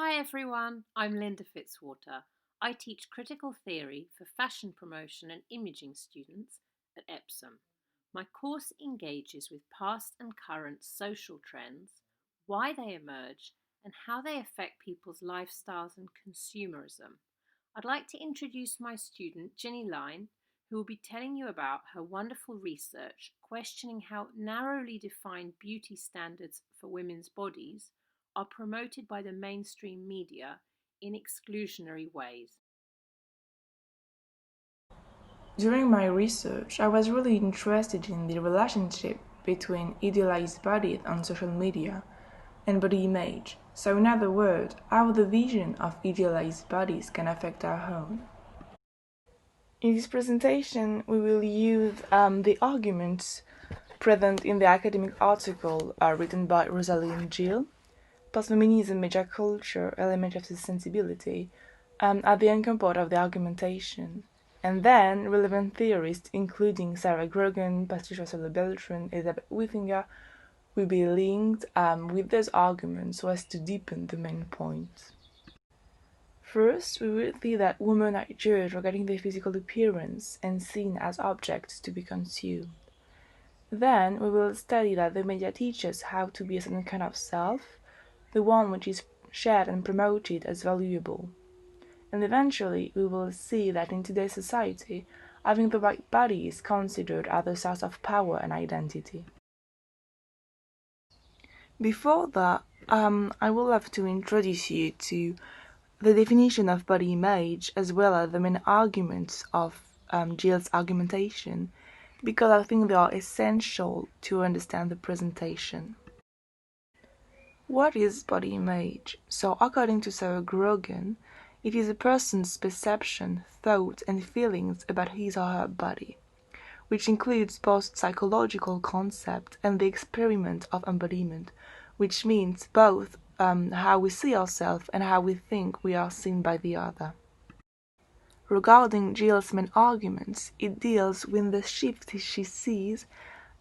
Hi everyone, I'm Linda Fitzwater. I teach critical theory for fashion promotion and imaging students at Epsom. My course engages with past and current social trends, why they emerge, and how they affect people's lifestyles and consumerism. I'd like to introduce my student, Ginnie-Line, who will be telling you about her wonderful research questioning how narrowly defined beauty standards for women's bodies are promoted by the mainstream media in exclusionary ways. During my research, I was really interested in the relationship between idealized bodies on social media and body image. So, in other words, how the vision of idealized bodies can affect our own. In this presentation, we will use the arguments present in the academic article written by Rosalind Gill, Postfeminism, Media Culture, Element of Sensibility, at the anchor point of the argumentation. And then relevant theorists, including Sarah Grogan, Patricia Solo-Beltran, Elizabeth Withinger, will be linked with those arguments so as to deepen the main point. First, we will see that women are judged regarding their physical appearance and seen as objects to be consumed. Then, we will study that the media teaches how to be a certain kind of self, the one which is shared and promoted as valuable. And eventually, we will see that in today's society, having the right body is considered as a source of power and identity. Before that, I will have to introduce you to the definition of body image as well as the main arguments of Gill's argumentation, because I think they are essential to understand the presentation. What is body image? So, according to Sarah Grogan, it is a person's perception, thoughts, and feelings about his or her body, which includes both psychological concept and the experiment of embodiment, which means both how we see ourselves and how we think we are seen by the other. Regarding Gill's main arguments, it deals with the shift she sees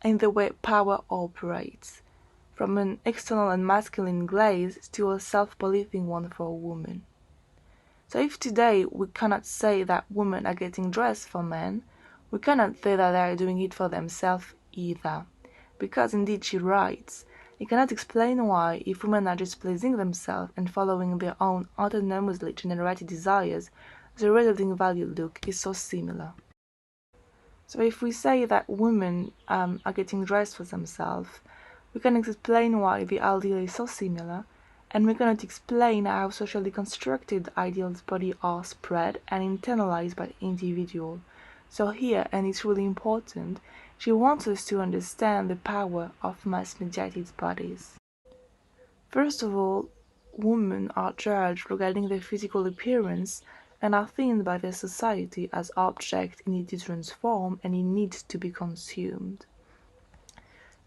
in the way power operates, from an external and masculine gaze to a self-policing one for a woman. So if today we cannot say that women are getting dressed for men, we cannot say that they are doing it for themselves either. Because indeed she writes, it cannot explain why, if women are just pleasing themselves and following their own autonomously generated desires, the resulting value look is so similar. So if we say that women are getting dressed for themselves, we can explain why the ideal is so similar, and we cannot explain how socially constructed ideals bodies are spread and internalized by the individual. So here, and it's really important, she wants us to understand the power of mass-mediated bodies. First of all, women are judged regarding their physical appearance and are seen by their society as objects in its transform and in need to be consumed.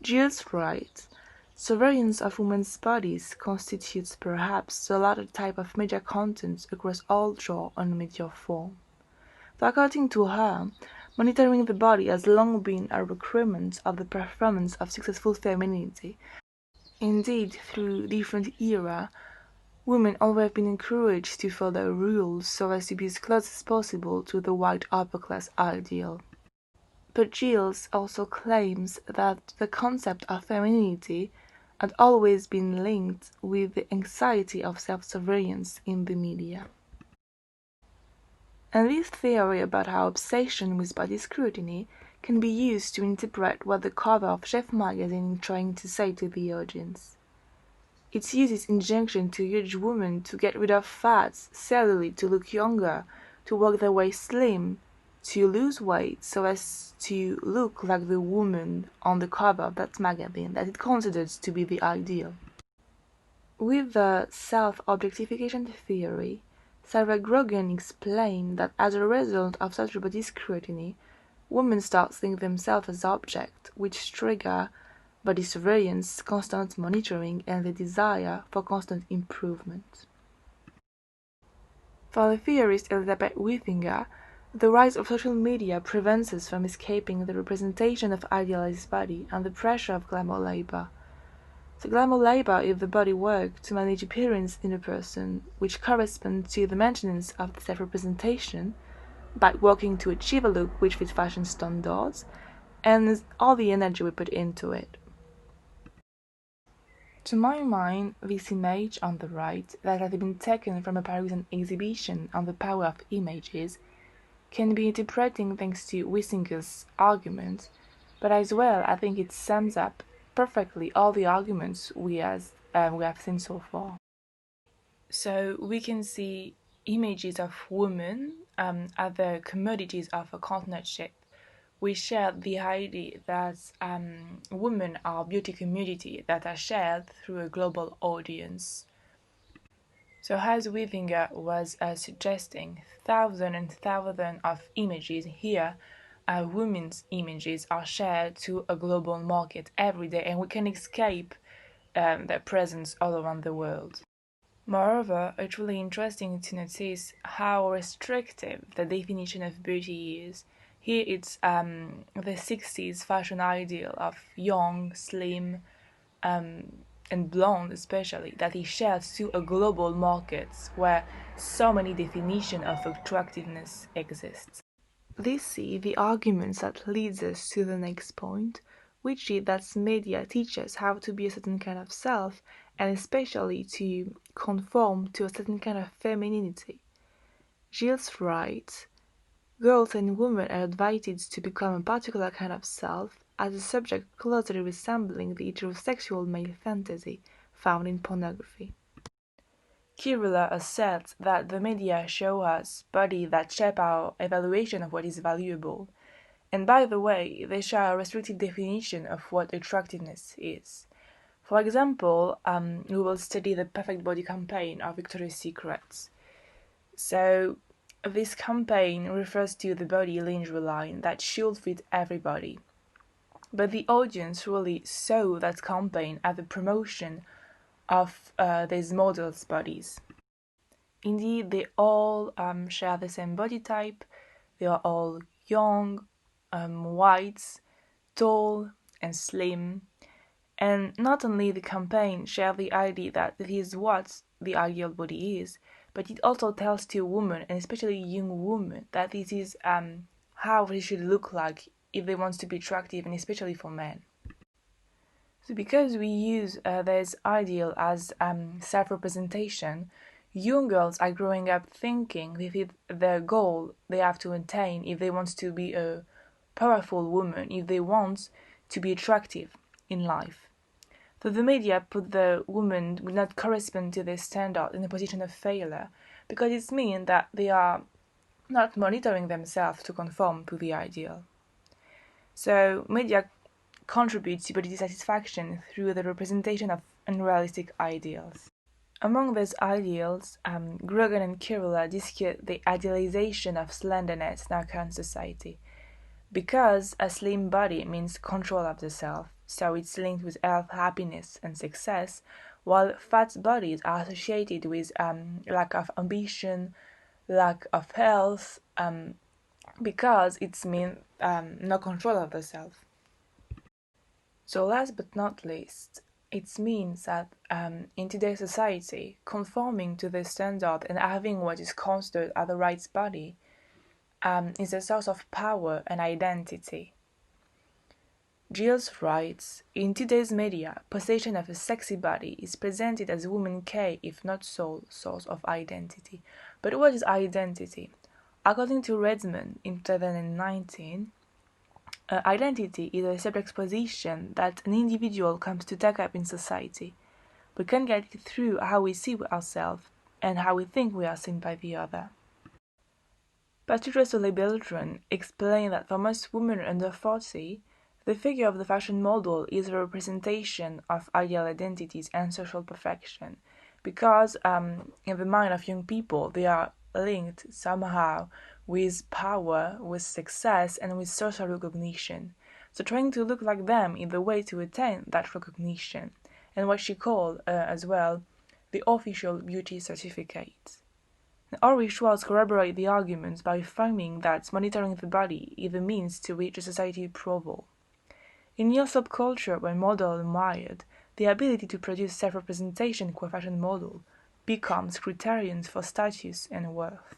Gill's writes, surveillance of women's bodies constitutes perhaps the latter type of media content across all genre and media form. So according to her, monitoring the body has long been a requirement of the performance of successful femininity. Indeed, through different eras, women always have been encouraged to follow rules so as to be as close as possible to the white upper-class ideal. But Gilles also claims that the concept of femininity had always been linked with the anxiety of self-surveillance in the media. And this theory about how obsession with body scrutiny can be used to interpret what the cover of Chef magazine is trying to say to the audience. It uses injunction to urge women to get rid of fats, cellulite to look younger, to work their way slim, to lose weight so as to look like the woman on the cover of that magazine that it considers to be the ideal. With the self-objectification theory, Sarah Grogan explained that as a result of such body scrutiny, women start seeing themselves as objects, which trigger body surveillance, constant monitoring, and the desire for constant improvement. For the theorist Elizabeth Withinger, the rise of social media prevents us from escaping the representation of idealized body and the pressure of glamour labor. So glamour labor is the body work to manage appearance in a person, which corresponds to the maintenance of the self-representation by working to achieve a look which fits fashion standards, and all the energy we put into it. To my mind, this image on the right, that has been taken from a Parisian exhibition on the power of images, can be interpreted thanks to Wissinger's argument, but as well I think it sums up perfectly all the arguments we have seen so far. So we can see images of women as the commodities of a partnership. We share the idea that women are beauty community that are shared through a global audience. So as Withinger was suggesting, thousands and thousands of images here, women's images are shared to a global market every day, and we can escape their presence all around the world. Moreover, it's really interesting to notice how restrictive the definition of beauty is. Here it's the 60s fashion ideal of young, slim, and blonde especially, that is shared to a global market where so many definitions of attractiveness exist. This is the arguments that leads us to the next point, which is that media teach us how to be a certain kind of self, and especially to conform to a certain kind of femininity. Gilles writes, girls and women are invited to become a particular kind of self as a subject closely resembling the heterosexual male fantasy found in pornography. Kirula asserts that the media show us bodies that shape our evaluation of what is valuable, and by the way, they share a restrictive definition of what attractiveness is. For example, we will study the Perfect Body campaign of Victoria's Secret. So, this campaign refers to the body lingerie line that should fit everybody. But the audience really saw that campaign as a promotion of these models' bodies. Indeed, they all share the same body type. They are all young, white, tall, and slim. And not only the campaign shares the idea that this is what the ideal body is, but it also tells to women, and especially young women, that this is how they should look like if they want to be attractive, and especially for men. So because we use this ideal as self-representation, young girls are growing up thinking this is their goal they have to attain if they want to be a powerful woman, if they want to be attractive in life. So the media put the woman will not correspond to this standard in a position of failure, because it means that they are not monitoring themselves to conform to the ideal. So media contributes to body dissatisfaction through the representation of unrealistic ideals. Among these ideals, Grogan and Kirula discuss the idealization of slenderness in our current society. Because a slim body means control of the self, so it's linked with health, happiness, and success, while fat bodies are associated with lack of ambition, lack of health, because it means no control of the self. So last but not least, it means that in today's society, conforming to the standard and having what is considered as the right body is a source of power and identity. Gilles writes, in today's media, possession of a sexy body is presented as woman's key, if not sole, source of identity. But what is identity? According to Redmond in 2019, identity is a subject's position that an individual comes to take up in society. We can get it through how we see ourselves and how we think we are seen by the other. Patricia Soler-Beltran explained that for most women under 40, the figure of the fashion model is a representation of ideal identities and social perfection, because in the mind of young people they are linked somehow with power, with success, and with social recognition. So trying to look like them is the way to attain that recognition, and what she called as well the official beauty certificate. Ulrich Schwartz corroborates the arguments by affirming that monitoring the body is a means to reach a society approval. In your subculture, when models are admired, the ability to produce self-representation qua fashion model becomes criterions for status and worth.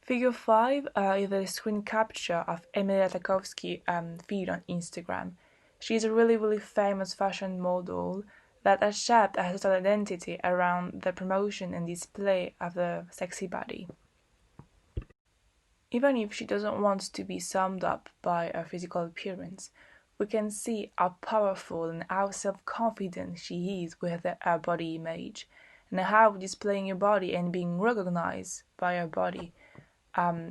Figure 5 is a screen capture of Emilia Tarkovsky's feed on Instagram. She's a really famous fashion model that has shaped her total identity around the promotion and display of the sexy body. Even if she doesn't want to be summed up by her physical appearance, we can see how powerful and how self-confident she is with her body image, and how displaying her body and being recognized by her body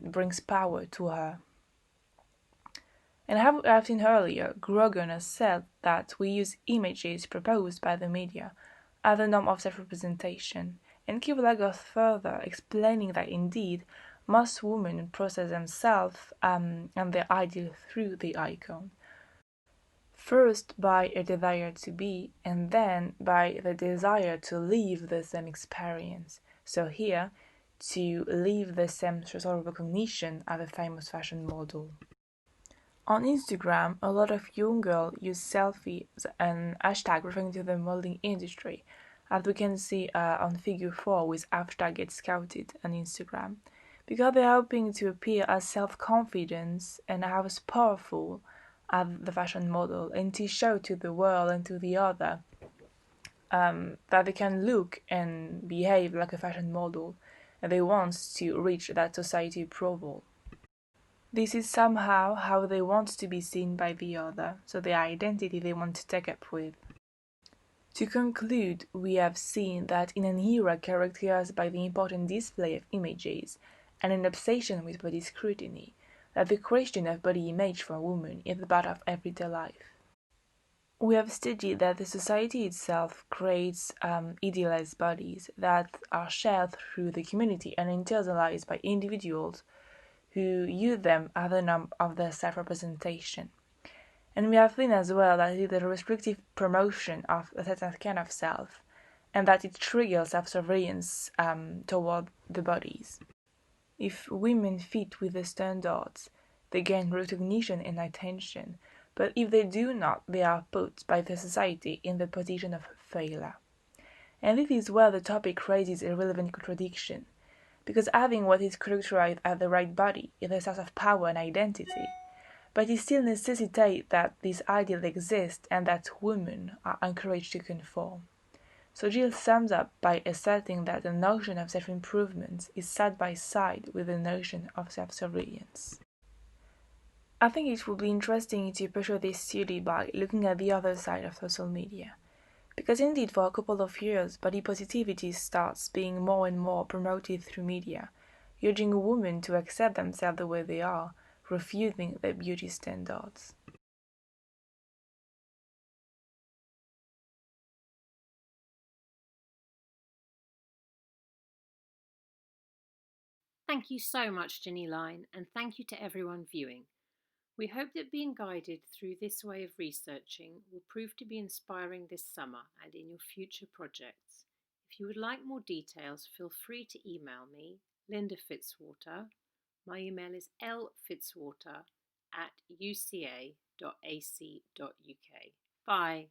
brings power to her. And as I've seen earlier, Grogan has said that we use images proposed by the media as a norm of self-representation, and Kibla goes further, explaining that indeed most women process themselves and their ideal through the icon. First by a desire to be, and then by the desire to live the same experience. So here, to live the same social recognition as a famous fashion model. On Instagram, a lot of young girls use selfies and hashtag referring to the modeling industry, as we can see on figure 4 with hashtag get scouted on Instagram, because they're hoping to appear as self-confident and as powerful as the fashion model, and to show to the world and to the other that they can look and behave like a fashion model, and they want to reach that society approval. This is somehow how they want to be seen by the other, so the identity they want to take up with. To conclude, we have seen that in an era characterized by the important display of images and an obsession with body scrutiny, that the question of body image for women is part of everyday life. We have studied that the society itself creates idealized bodies that are shared through the community and internalized by individuals who use them as a norm of their self-representation. And we have seen as well that it is a restrictive promotion of a certain kind of self, and that it triggers self-surveillance toward the bodies. If women fit with the standards, they gain recognition and attention, but if they do not, they are put by the society in the position of failure. And this is where the topic raises a relevant contradiction, because having what is characterized as the right body is a source of power and identity, but it still necessitates that this ideal exists and that women are encouraged to conform. So Jill sums up by asserting that the notion of self-improvement is side by side with the notion of self-surveillance. I think it would be interesting to pursue this study by looking at the other side of social media. Because indeed, for a couple of years, body positivity starts being more and more promoted through media, urging women to accept themselves the way they are, refusing their beauty standards. Thank you so much, Ginnie-Line, and thank you to everyone viewing. We hope that being guided through this way of researching will prove to be inspiring this summer and in your future projects. If you would like more details, feel free to email me, Linda Fitzwater. My email is lfitzwater@uca.ac.uk. Bye.